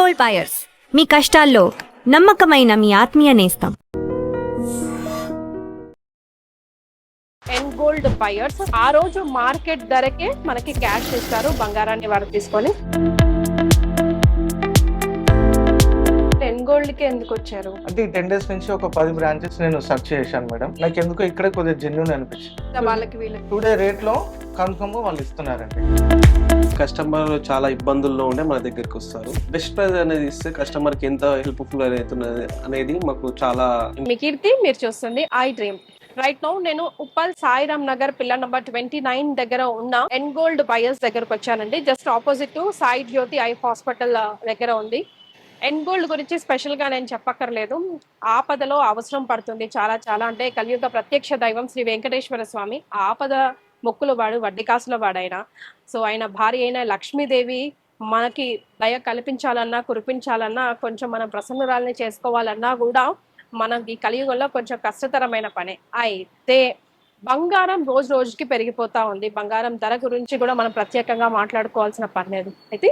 Gold buyers, మీ కష్టాల్లో నమ్మకమైన మీ ఆత్మీయ నేస్తం. ఎన్ గోల్డ్ బయర్స్ ఆ రోజు మార్కెట్ ధరకే మనకి క్యాష్ ఇస్తారు, బంగారాన్ని వారు తీసుకొని. ఎన్ గోల్డ్ కి ఎందుకు వచ్చారు అంటే ఈ 10 days నుంచి ఒక 10 బ్రాంచెస్ నేను సెర్చ్ చేశాను మేడం. నాకు ఎందుకో ఇక్కడే కొద్దిగా జెన్యూన్ అనిపించింది. వాళ్ళకి వీళ్ళకి టుడే రేట్ లో కన్ఫర్మ్ వాళ్ళు ఇస్తున్నారండి. కస్టమర్ చాలా ఇబ్బందుల్లో ఉండే మన దగ్గరికి వస్తారు. బెస్ట్ ప్రైస్ అనేది ఇస్తే కస్టమర్ కి ఎంత హెల్ప్ఫుల్ అవుతున్నది అనేది మాకు చాలా. మీ కీర్తి మీరు చూస్తుంది ఐ డ్రీమ్. రైట్ నౌ నేను ఉప్పల్ సాయిరామ్ నగర్ పిల్లర్ నంబర్ 29 దగ్గర ఉన్న ఎన్ గోల్డ్ బయర్స్ దగ్గరకు వచ్చానండి. Just opposite to Sai Jyothi eye hospital దగ్గర ఉంది. ఎన్ గోల్డ్ గురించి స్పెషల్ గా నేను చెప్పక్కర్లేదు. ఆపదలో అవసరం పడుతుంది చాలా చాలా. అంటే కలియుగ ప్రత్యక్ష దైవం శ్రీ వెంకటేశ్వర స్వామి ఆపద మొక్కుల వాడు, వడ్డీ కాసుల వాడైనా. సో ఆయన భార్య అయిన లక్ష్మీదేవి మనకి దయ కల్పించాలన్నా, కురిపించాలన్నా, కొంచెం మనం ప్రసన్నురాల్ని చేసుకోవాలన్నా కూడా మనకి కలియుగంలో కొంచెం కష్టతరమైన పనే. అయితే బంగారం రోజు రోజుకి పెరిగిపోతా ఉంది. బంగారం ధర గురించి కూడా మనం ప్రత్యేకంగా మాట్లాడుకోవాల్సిన పని లేదు. అయితే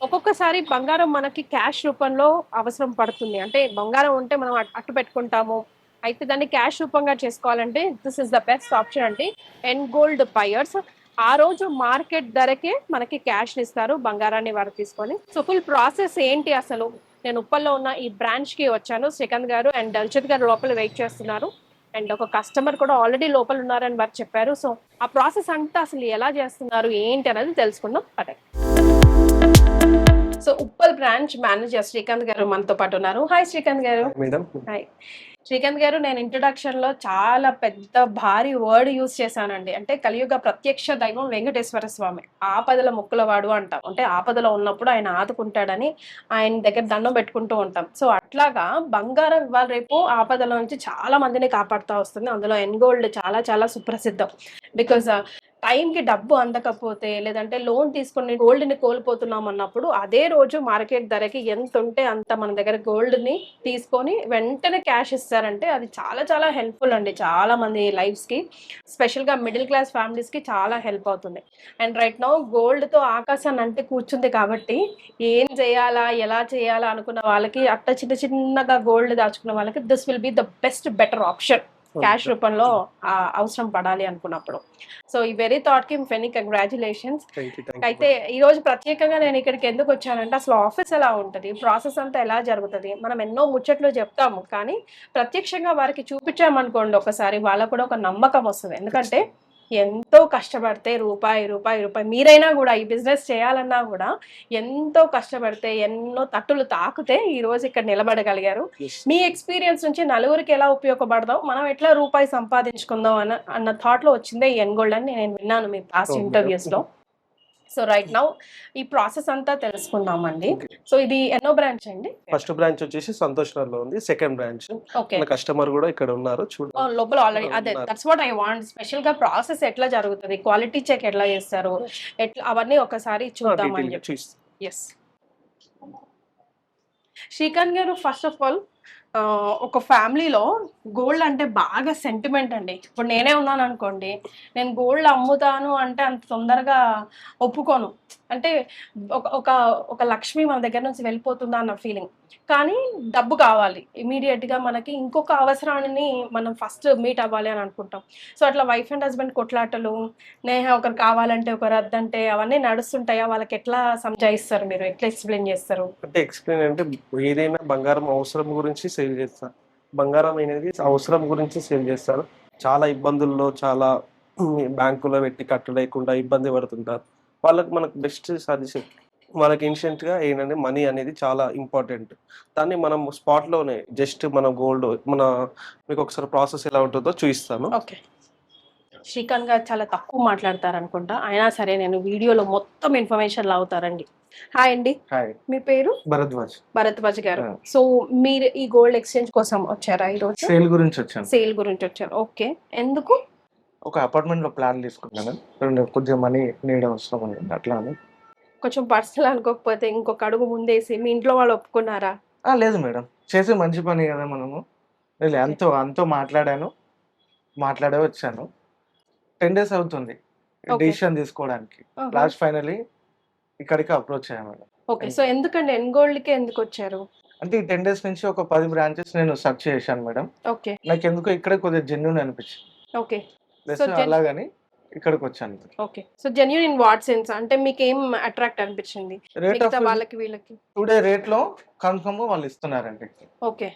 ఒక్కొక్కసారి బంగారం మనకి క్యాష్ రూపంలో అవసరం పడుతుంది. అంటే బంగారం ఉంటే మనం అట్టు పెట్టుకుంటాము, అయితే దాన్ని క్యాష్ రూపంగా చేసుకోవాలంటే this is the best option అండి. ఎన్ గోల్డ్ బయర్స్ ఆ రోజు మార్కెట్ ధరకే మనకి క్యాష్ ఇస్తారు, బంగారాన్ని వారు తీసుకొని. సో ఫుల్ ప్రాసెస్ ఏంటి అసలు? నేను ఉప్పల్లో ఉన్న ఈ బ్రాంచ్ కి వచ్చాను. శ్రీకాంత్ గారు అండ్ దల్చిత్ గారు లోపల వెయిట్ చేస్తున్నారు. అండ్ ఒక కస్టమర్ కూడా ఆల్రెడీ లోపల ఉన్నారని వారు చెప్పారు. సో ఆ ప్రాసెస్ అంతా అసలు ఎలా చేస్తున్నారు ఏంటి అనేది తెలుసుకుందాం. అదే so Uppal branch manager Srikanth గారు మనతో పాటు ఉన్నారు. హాయ్ శ్రీకాంత్ గారు. మేడం హాయ్ శ్రీకాంత్ గారు, నేను ఇంట్రొడక్షన్ లో చాలా పెద్ద భారీ వర్డ్ యూజ్ చేశానండి. అంటే కలియుగ ప్రత్యక్ష దైవం వెంకటేశ్వర స్వామి ఆపదల ముక్కుల వాడు అంటాం. అంటే ఆపదలో ఉన్నప్పుడు ఆయన ఆదుకుంటాడని ఆయన దగ్గర దండం పెట్టుకుంటూ ఉంటాం. సో అట్లాగా బంగారం ఇవాళ రేపు ఆపదల నుంచి చాలా మందిని కాపాడుతూ వస్తుంది. అందులో ఎన్ గోల్డ్ చాలా చాలా సుప్రసిద్ధం. బికాజ్ టైంకి డబ్బు అందకపోతే, లేదంటే లోన్ తీసుకుని గోల్డ్ని కోల్పోతున్నాం అన్నప్పుడు అదే రోజు మార్కెట్ ధరకి ఎంత ఉంటే అంత మన దగ్గర గోల్డ్ని తీసుకొని వెంటనే క్యాష్ ఇస్తారంటే అది చాలా చాలా హెల్ప్ఫుల్ అండి. చాలా మంది లైఫ్స్కి, స్పెషల్గా మిడిల్ క్లాస్ ఫ్యామిలీస్కి చాలా హెల్ప్ అవుతుంది. అండ్ రైట్ నౌ గోల్డ్తో ఆకాశాన్ని అంటే కూర్చుంది కాబట్టి ఏం చేయాలా, ఎలా చేయాలా అనుకున్న వాళ్ళకి, అట్ట చిన్న చిన్నగా గోల్డ్ దాచుకున్న వాళ్ళకి this will be the best better option cash రూపంలో అవసరం పడాలి అనుకున్నప్పుడు. సో ఈ వెరీ థాట్ కి మెనీ కంగ్రాచులేషన్స్. అయితే ఈ రోజు ప్రత్యేకంగా నేను ఇక్కడికి ఎందుకు వచ్చానంటే అసలు ఆఫీస్ ఎలా ఉంటుంది, ప్రాసెస్ అంతా ఎలా జరుగుతుంది, మనం ఎన్నో ముచ్చట్లు చెప్తాము, కానీ ప్రత్యక్షంగా వారికి చూపించామనుకోండి ఒకసారి, వాళ్ళకు కూడా ఒక నమ్మకం వస్తుంది. ఎందుకంటే ఎంతో కష్టపడితే రూపాయి రూపాయి రూపాయి మీరైనా కూడా ఈ బిజినెస్ చేయాలన్నా కూడా ఎంతో కష్టపడితే ఎన్నో తట్టులు తాకుతే ఈ రోజు ఇక్కడ నిలబడగలిగారు. మీ ఎక్స్పీరియన్స్ నుంచి నలుగురికి ఎలా ఉపయోగపడదాం, మనం ఎట్లా రూపాయి సంపాదించుకుందాం అన్న థాట్ లో వచ్చిందే ఈ ఎన్ గోల్డ్ అని నేను విన్నాను మీ పాస్ట్ ఇంటర్వ్యూస్ లో. సో రైట్ నౌ ఈ ప్రాసెస్ అంతా తెలుసుకుందామండి. సో ఇది ఎన్నో బ్రాంచ్ అండి? ఫస్ట్ బ్రాంచ్ వచ్చేసి సంతోష్ నగర్ లో ఉంది. సెకండ్ బ్రాంచ్ కస్టమర్ కూడా ఇక్కడ ఉన్నారు లోపల ఆల్రెడీ. అదే that's what I want. Special గా ప్రాసెస్ ఎట్లా జరుగుతుంది, క్వాలిటీ చెక్ ఎట్లా చేస్తారు, ఎట్లా అవన్నీ ఒకసారి చూద్దామని చెప్పి. ఎస్ శ్రీకాంత్ గారు, ఫస్ట్ ఆఫ్ ఆల్ ఒక ఫ్యామిలీలో గోల్డ్ అంటే బాగా సెంటిమెంట్ అండి. ఇప్పుడు నేనే ఉన్నాను అనుకోండి, నేను గోల్డ్ అమ్ముతాను అంటే అంత తొందరగా ఒప్పుకోను. అంటే ఒక ఒక లక్ష్మి మన దగ్గర నుంచి వెళ్ళిపోతుందా అన్న ఫీలింగ్. కానీ డబ్బు కావాలి ఇమీడియట్గా, మనకి ఇంకొక అవసరాన్ని మనం ఫస్ట్ మీట్ అవ్వాలి అని అనుకుంటాం. సో అట్లా వైఫ్ అండ్ హస్బెండ్ కొట్లాటలు, ఒకరు కావాలంటే ఒకరు వద్దంటే అవన్నీ నడుస్తుంటాయా? వాళ్ళకి ఎట్లా సంజాయిస్తారు మీరు, ఎట్లా ఎక్స్ప్లెయిన్ చేస్తారు? అంటే ఎక్స్ప్లెయిన్ అంటే ఏదైనా బంగారం అవసరం గురించి సేల్ చేస్తారు. బంగారం అనేది అవసరం గురించి సేల్ చేస్తారు. చాలా ఇబ్బందుల్లో, చాలా బ్యాంకులో పెట్టి కట్టలేకుండా ఇబ్బంది పడుతుంటారు. వాళ్ళకి మనకు బెస్ట్ సజెషన్, వాళ్ళకి ఇన్స్టెంట్గా ఏంటంటే మనీ అనేది చాలా ఇంపార్టెంట్. దాన్ని మనం స్పాట్లోనే జస్ట్ మన గోల్డ్ మీకు ఒకసారి ప్రాసెస్ ఎలా ఉంటుందో చూపిస్తాను. ఓకే. శ్రీకాంత్ గారు చాలా తక్కువ మాట్లాడతారు అనుకుంటా, అయినా సరే నేను వీడియోలో మొత్తం ఇన్ఫర్మేషన్ లావుతారండి. హాయ్ అండి. హాయ్, మీ పేరు? భరద్వాజ్ గారు. సో మీరు ఈ గోల్డ్ ఎక్స్చేంజ్ కోసం వచ్చారా ఈరోజు? సేల్ గురించి వచ్చాను. సేల్ గురించి వచ్చారు. ఓకే, ఎందుకు? ఒక అపార్ట్మెంట్ లో ప్లాన్ తీసుకున్నాను, కొద్దిగా మనీ నీడ్ అవసరం ఉంది, అట్లా అని. కొంచెం పర్సనల్ అనుకోకపోతే ఇంకొక అడుగు ముందేసి మీ ఇంట్లో వాళ్ళు ఒప్పుకున్నారా? లేదు మేడం, చేసే మంచి పని కదా మనము. అంతో మాట్లాడే వచ్చాను. 10 days అవుతుంది డిసిషన్ తీసుకోవడానికి. లాస్ట్ ఫైనలీ ఇక్కడికి అప్రోచ్ అయ్యా మేడం. ఓకే. సో ఎందుకండి ఎన్‌గోల్డ్‌కే ఎందుకు వచ్చారు? అంటే ఈ 10 డేస్ నుంచి ఒక 10 బ్రాంచెస్ నేను సెర్చ్ చేశాను మేడం. ఓకే. నాకెందుకో ఇక్కడే కొద్దిగా జెన్యూన్ అనిపించింది. ఓకే. ప్లస్ సో అలాగని ఇక్కడికొచ్చాను. Okay. So genuine in what sense? అంటే మీకేం అట్రాక్ట్ అనిపించింది? రేట్ ఆఫ్ మిగతా వాళ్ళకి వీళ్ళకి? టుడే రేట్‌లో కన్ఫర్మ్‌గా వాళ్ళు ఇస్తున్నారండి. ఓకే.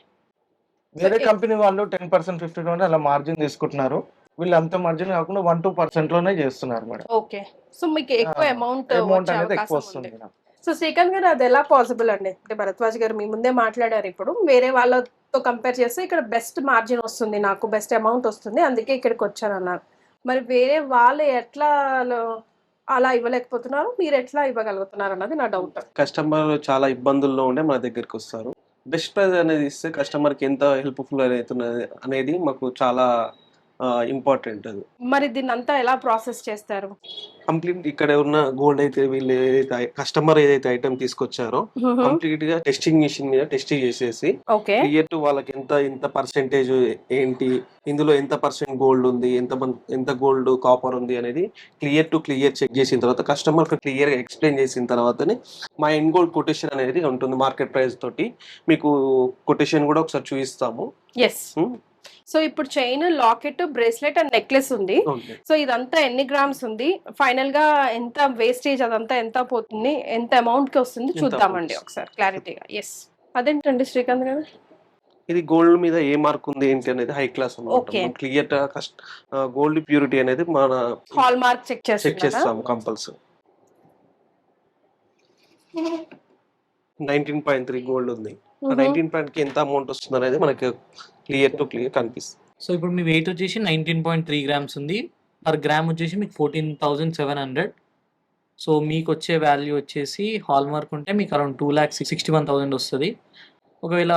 వేరే సో కంపెనీ వాళ్ళు 10%, 15% అలా మార్జిన్ తీసుకుంటున్నారు. వీళ్ళు అంత మార్జిన్ కాకుండా 1-2%లోనే చేస్తున్నారు మేడం. ఓకే. సో మీకు ఎక్కువ అమౌంట్ అమౌంట్ వచ్చే అనేది ఎక్కువ అవకాశం వస్తుంది ఉంది. మేడం. సో శ్రీకాంత్ గారు అది ఎలా పాసిబుల్ అండి? అంటే భరద్వాజ్ గారు మీ ముందే మాట్లాడారు ఇప్పుడు. వేరే వాళ్ళతో కంపేర్ చేస్తే ఇక్కడ బెస్ట్ మార్జిన్ వస్తుంది నాకు, బెస్ట్ అమౌంట్ వస్తుంది. అందుకే ఇక్కడికి వచ్చానన్నారు. మరి వేరే వాళ్ళు ఎట్లా అలా ఇవ్వలేకపోతున్నారు? మీరు ఎట్లా ఇవ్వగలుగుతున్నారు అన్నది నా డౌట్. కస్టమర్ చాలా ఇబ్బందుల్లో ఉండే మన దగ్గరికి వస్తారు. బెస్ట్ ప్రైస్ అనేది ఇస్తే కస్టమర్కి ఎంత హెల్ప్ఫుల్ అవుతున్నది అనేది మాకు చాలా ఇంపార్టెంట్. అది మరి దీన్నంతా ఎలా ప్రాసెస్ చేస్తారు? కంప్లీట్ ఇక్కడ ఉన్న గోల్డ్ అయితే వీళ్ళు ఏదైతే కస్టమర్ ఏదైతే ఐటమ్ తీసుకొచ్చారో కంప్లీట్ గా టెస్టింగ్ మిషన్ మీద టెస్టింగ్ చేసేసి ఓకే. క్లియర్ టు వాళ్ళకి ఎంత పర్సెంటేజ్ ఏంటి, ఇందులో ఎంత పర్సెంట్ గోల్డ్ ఉంది, ఎంత గోల్డ్ కాపర్ ఉంది అనేది క్లియర్ చెక్ చేసిన తర్వాత కస్టమర్ క్లియర్ గా ఎక్స్ప్లెయిన్ చేసిన తర్వాతనే మా ఎండ్ గోల్డ్ కొటేషన్ అనేది ఉంటుంది. మార్కెట్ ప్రైస్ తోటి మీకు కొటేషన్ కూడా ఒకసారి చూపిస్తాము. ఎస్. సో ఇప్పుడు chain, locket, bracelet and necklace ఉంది. సో ఇదంతా ఎన్ని గ్రామ్స్ ఉంది, ఫైనల్ గా ఎంత వేస్టేజ్ అదంతా ఎంత పోతుంది, ఎంత అమౌంట్ కి వస్తుంది చూద్దామండి ఒకసారి క్లారిటీగా. ఎస్. అదేంటండి శ్రీకాంత్ గారు? ఇది గోల్డ్ మీద ఏ మార్క్ ఉంది ఏంటి అనేది హై క్లాస్ Okay. అన్నమాట. క్లియర్ గోల్డ్ ప్యూరిటీ అనేది మన హాల్ మార్క్ చెక్ చెక్ చేస్తాము కంపల్సరీ. 19.3 గోల్డ్ ఉంది. 19 కి ఎంత అమౌంట్ వస్తుంది అనేది మనకి క్లియర్ కనిపిస్తుంది. సో ఇప్పుడు మీ వెయిట్ వచ్చేసి 19.3 గ్రామ్స్ ఉంది. పర్ గ్రామ్ వచ్చేసి మీకు 14,700. సో మీకు వచ్చే వాల్యూ వచ్చేసి హాల్ మార్క్ ఉంటే మీకు అరౌండ్ 2,61,000 వస్తుంది. ఒకవేళ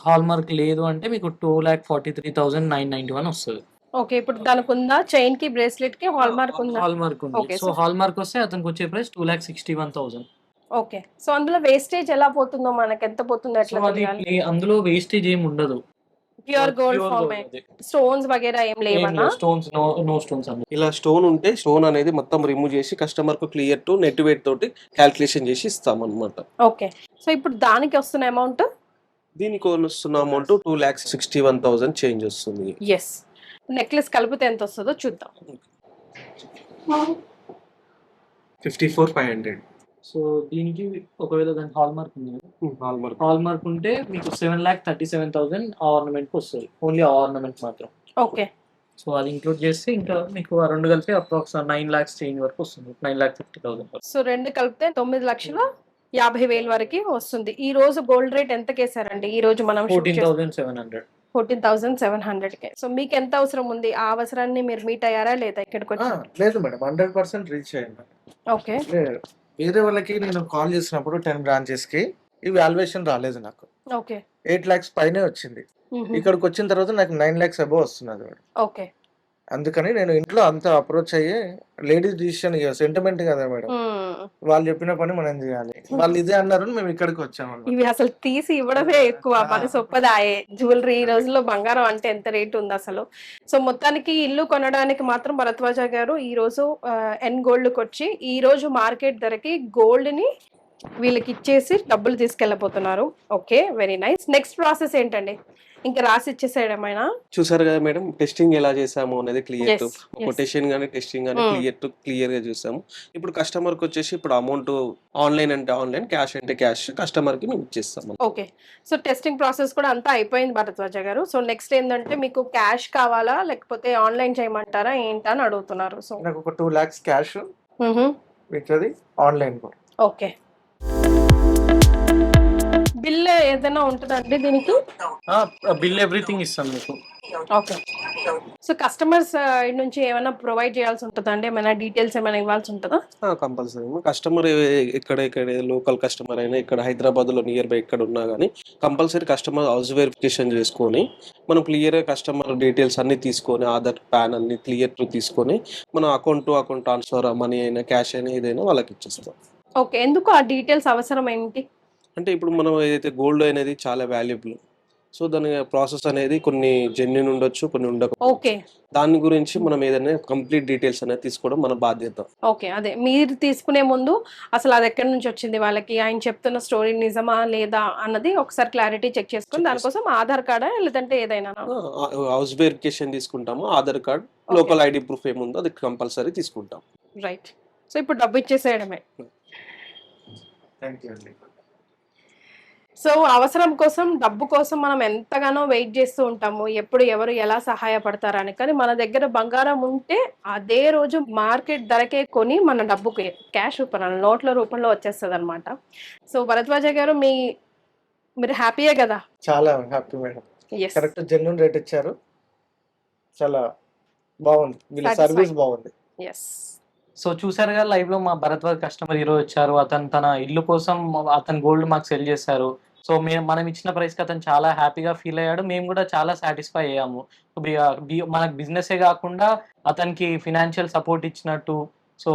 హాల్ మార్క్ లేదు అంటే మీకు 2,43,991 వస్తుంది. ఓకే. ఇప్పుడు దానికి ఉందా చైన్ కి, బ్రేస్లెట్ కి హాల్ మార్క్ ఉందా? హాల్ మార్క్ ఉంది. Okay, so so- hall mark వస్తే అతనికి వచ్చే ప్రైస్ 2,61,000. ఓకే. సో అందులో వేస్టేజ్ ఎలా పోతుందో, మనకి ఎంత పోతుందో సో ఎట్లా అది తెలియాలి? అందులో వేస్టేజ్ ఏమి ఉండదు. ప్యూర్ గోల్డ్ ఫార్మే, స్టోన్స్ వగేరా ఏం లేవన్నా? స్టోన్స్ నో స్టోన్స్ అండి. ఇలా స్టోన్ ఉంటే స్టోన్ అనేది మొత్తం రిమూవ్ చేసి కస్టమర్ కు క్లియర్ టు నెట్ వెయిట్ తోటి క్యాల్కులేషన్ చేసి ఇస్తాం అనమాట. ఓకే. సో ఇప్పుడు దానికి వస్తున్న అమౌంట్? దీనికి వస్తున్న అమౌంట్ 2,61,000 చేంజ్ వస్తుంది. ఎస్. నెక్లెస్ కలిపితే ఎంత వస్తుందో చూద్దాం. 54,500 సో దీనికి ఒకవేళ దానికి హాల్ మార్క్ ఉంది కదా, హాల్ మార్క్. హాల్ మార్క్ ఉంటే మీకు 7,37,000 ఆర్నమెంట్ వస్తుంది. ఓన్లీ ఆర్నమెంట్ మాత్రం. ఓకే. సో అది ఇంక్లూడ్ చేస్తే ఇంకా మీకు ఆ రెండు కలిపి అప్రాక్స్ 9 lakhs చేంజ్ వరకు వస్తుంది. 9,50,000 వరకు. సో రెండు కలిపితే 9,50,000 వరకు వస్తుంది. ఈ రోజు గోల్డ్ రేట్ ఎంత కేసారండి? ఈ రోజు మనం 14,700. 14,700కే. సో మీకు ఎంత అవసరం ఉంది? ఆ అవసరాన్ని మీరు మీట్ అయ్యారా లేదా ఇక్కడికి వచ్చి? లేదు మేడం, 100% రీచ్ అయ్యింది. ఓకే. వేరే వాళ్ళకి నేను కాల్ చేసినప్పుడు 10 బ్రాంచెస్కి ఈ వాల్యుయేషన్ రాలేదు నాకు. ఓకే. 8 lakhs పైనే వచ్చింది. ఇక్కడికి వచ్చిన తర్వాత నాకు 9 lakhs అబోవ్ వస్తున్నది మేడం. ఓకే. అందుకని నేను ఇంట్లో అంతా అప్రోచ్ అయ్యి, లేడీస్ డిసిషన్ సెంటిమెంట్ కదా మేడం, వాళ్ళు చెప్పిన పని మనం చేయాలి. వాళ్ళు ఇదే అన్నారు, మేము ఇక్కడికి వచ్చాము. ఇవి అసలు తీసి ఇవ్వడమే ఎక్కువ, మనసు ఒప్పదాయే. జ్యువెలరీ ఈ రోజుల్లో బంగారం అంటే ఎంత రేటు ఉంది అసలు. సో మొత్తానికి ఇల్లు కొనడానికి మాత్రం భరద్వాజ గారు ఈ రోజు ఎన్ గోల్డ్కి వచ్చి ఈ రోజు మార్కెట్ ధరకి గోల్డ్ ని వీళ్ళకి ఇచ్చేసి డబ్బులు తీసుకెళ్ళబోతున్నారు. Okay, very nice. Next process ఏంటండి? ఇంకా రాసి ఇచ్చేసేయడమైనా? చూసారు కదా మేడం, టెస్టింగ్ ఎలా చేసాము అనేది clear to Yes, yes. Quotation గానీ టెస్టింగ్ గానీ క్లియర్ గా చూసాము. ఇప్పుడు కస్టమర్ కి వచ్చేసి ఇప్పుడు అమౌంట్ ఆన్లైన్ అంటే ఆన్లైన్, క్యాష్ అంటే క్యాష్ కస్టమర్ కి మేము ఇచ్చేస్తాము. ఓకే. సో టెస్టింగ్ ప్రాసెస్ కూడా అంతా అయిపోయింది భరద్వాజ గారు. సో నెక్స్ట్ ఏంటంటే మీకు క్యాష్ కావాలా లేకపోతే ఆన్లైన్ చేయమంటారా ఏంటని అడుగుతున్నారు. సో నాకు ఒక 2 lakhs క్యాష్, మిగతాది ఆన్లైన్ కూడా. ఓకే. బిల్ ఏదైనా ఉంటుందండి దీనికి? బిల్ ఎవ్రీథింగ్ ఇస్తాం మీకు. ఓకే. సో కస్టమర్స్ నుంచి ఏమైనా ప్రొవైడ్ చేయాల్సి ఉంటుందండి? ఏమైనా డీటెయిల్స్ ఏమైనా ఇవ్వాల్సి ఉంటుందా? కంపల్సరీ కస్టమర్ ఇక్కడ లోకల్ కస్టమర్ అయినా ఇక్కడ హైదరాబాద్ లో నియర్ బై ఎక్కడ ఉన్నా కానీ కంపల్సరీ కస్టమర్ హౌస్ వెరిఫికేషన్ చేసుకొని మనం క్లియర్ కస్టమర్ డీటెయిల్స్ అన్ని తీసుకొని, ఆధార్, పాన్ అన్ని క్లియర్ తీసుకొని మనం account to account transfer, money అయినా క్యాష్ అయినా ఏదైనా వాళ్ళకి ఇచ్చేస్తాం. ఓకే. ఎందుకు ఆ డీటెయిల్స్ అవసరం ఏంటి? అంటే ఇప్పుడు మనం ఏదైతే గోల్డ్ అనేది చాలా వాల్యుబుల్, సో దాని ప్రాసెస్ అనేది కొన్ని జెన్యున్ ఉండొచ్చు, కొన్ని ఉండకపోవచ్చు. ఓకే. దాని గురించి మనం ఏదైనా కంప్లీట్ డీటెయిల్స్ అనేది తీసుకోవడం మన బాధ్యత. ఓకే. అదే మీరు తీసుకునే ముందు అసలు అది ఎక్కడి నుంచి వచ్చింది వాళ్ళకి, ఆయన చెప్తున్న స్టోరీ నిజమా లేదా అన్నది ఒకసారి క్లారిటీ చెక్ చేసుకొని దానికోసం ఆధార్ కార్డా లేదంటే ఏదైనా? హౌస్ వెరిఫికేషన్ తీసుకుంటాము, Aadhaar card, okay. Local ID proof ఏముందో అది కంపల్సరీ తీసుకుంటాం. రైట్. సో ఇప్పుడు డబ్బు ఇచ్చేసేయడమే. థ్యాంక్ యూ అండి. సో అవసరం కోసం, డబ్బు కోసం మనం ఎంతగానో వెయిట్ చేస్తూ ఉంటాము. ఎప్పుడు ఎవరు ఎలా సహాయపడతారని. కానీ మన దగ్గర బంగారం ఉంటే అదే రోజు మార్కెట్ ధరకే కొని మన డబ్బుకి క్యాష్ రూపంలో, నోట్ల రూపంలో వచ్చేస్తదనమాట. సో భరద్వాజ గారు మీరు హ్యాపీయే గదా? చాలా happy madam. Yes. Correct genuine rate ఇచ్చారు. చాలా బాగుంది, వీళ్ళ Satisfying. సర్వీస్ బాగుంది. యెస్. సో చూసారుగా లైవ్ లో మా భరద్వాజ్ కస్టమర్ ఈరోజు వచ్చారు. అతను తన ఇల్లు కోసం అతను గోల్డ్ మాకు సెల్ చేశారు. సో మనం ఇచ్చిన ప్రైస్ కి అతను చాలా హ్యాపీగా ఫీల్ అయ్యాడు. మేము కూడా చాలా సాటిస్ఫై అయ్యాము. మనకు బిజినెసే కాకుండా అతనికి ఫినాన్షియల్ సపోర్ట్ ఇచ్చినట్టు. సో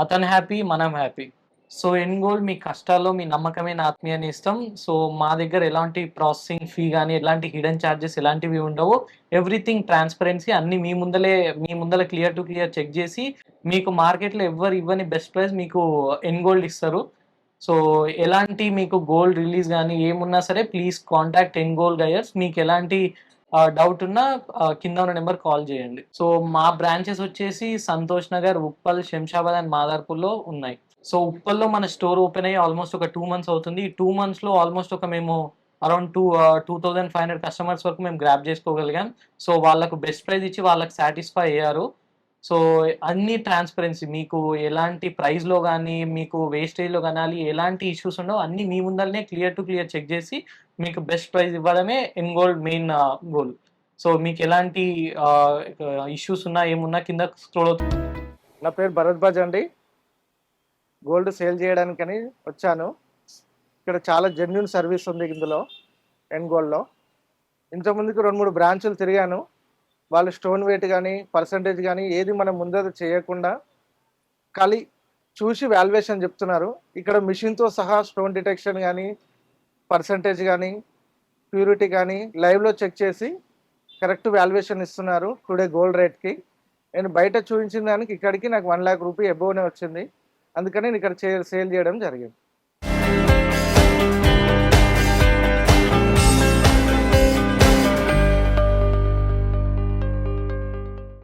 అతను హ్యాపీ, మనం హ్యాపీ. సో ఎన్ గోల్డ్ మీ కష్టాల్లో మీ నమ్మకమైన ఆత్మీయాన్ని ఇస్తాం. సో మా దగ్గర ఎలాంటి ప్రాసెసింగ్ ఫీ కానీ ఎలాంటి హిడెన్ ఛార్జెస్ ఎలాంటివి ఉండవు. ఎవ్రీథింగ్ ట్రాన్స్పరెన్సీ, అన్ని మీ ముందల క్లియర్ టు క్లియర్ చెక్ చేసి మీకు మార్కెట్లో ఎవ్వరు ఇవ్వని బెస్ట్ ప్రైస్ మీకు ఎన్ గోల్డ్ ఇస్తారు. సో ఎలాంటి మీకు గోల్డ్ రిలీజ్ కానీ ఏమున్నా సరే ప్లీజ్ కాంటాక్ట్ ఎన్ గోల్డ్ గయర్స్. మీకు ఎలాంటి డౌట్ ఉన్నా కింద ఉన్న నెంబర్ కాల్ చేయండి. సో మా బ్రాంచెస్ వచ్చేసి సంతోష్ నగర్, ఉప్పల్, శంషాబాద్ అండ్ మాదార్పూర్లో ఉన్నాయి. సో ఉప్పల్లో మన స్టోర్ ఓపెన్ అయ్యి ఆల్మోస్ట్ ఒక 2 months అవుతుంది. ఈ 2 monthsలో ఆల్మోస్ట్ మేము అరౌండ్ 2500 కస్టమర్స్ వరకు మేము గ్రాప్ చేసుకోగలిగాం. సో వాళ్ళకు బెస్ట్ ప్రైస్ ఇచ్చి వాళ్ళకి సాటిస్ఫై అయ్యారు. సో అన్ని ట్రాన్స్పరెన్సీ, మీకు ఎలాంటి ప్రైస్లో కానీ మీకు వేస్టేజ్లో కానీ ఎలాంటి ఇష్యూస్ ఉండవు. అన్ని మీ ముందరనే క్లియర్ టు క్లియర్ చెక్ చేసి మీకు బెస్ట్ ప్రైస్ ఇవ్వడమే ఎన్ గోల్డ్ మెయిన్ గోల్. సో మీకు ఎలాంటి ఇష్యూస్ ఉన్నా ఏమున్నా కింద స్క్రోల్ అవుతుంది. నా పేరు భరద్వాజ్ అండి. గోల్డ్ సేల్ చేయడానికని వచ్చాను. ఇక్కడ చాలా జెన్యున్ సర్వీస్ ఉంది ఇందులో, ఎన్ గోల్డ్లో. ఇంతకుముందుకు 2-3 బ్రాంచులు తిరిగాను. వాళ్ళు స్టోన్ వెయిట్ కానీ పర్సంటేజ్ కానీ ఏది మనం ముందర చేయకుండా ఖాళీ చూసి వాల్యుయేషన్ చెప్తున్నారు. ఇక్కడ మిషన్తో సహా స్టోన్ డిటెక్షన్ కానీ పర్సంటేజ్ కానీ ప్యూరిటీ కానీ లైవ్లో చెక్ చేసి కరెక్ట్ వాల్యుయేషన్ ఇస్తున్నారు టుడే గోల్డ్ రేట్కి. నేను బయట చూపించిన దానికి ఇక్కడికి నాకు 1 lakh రూపీ అబోవ్నే వచ్చింది. అందుకని నేను ఇక్కడ సేల్ చేయడం జరిగింది.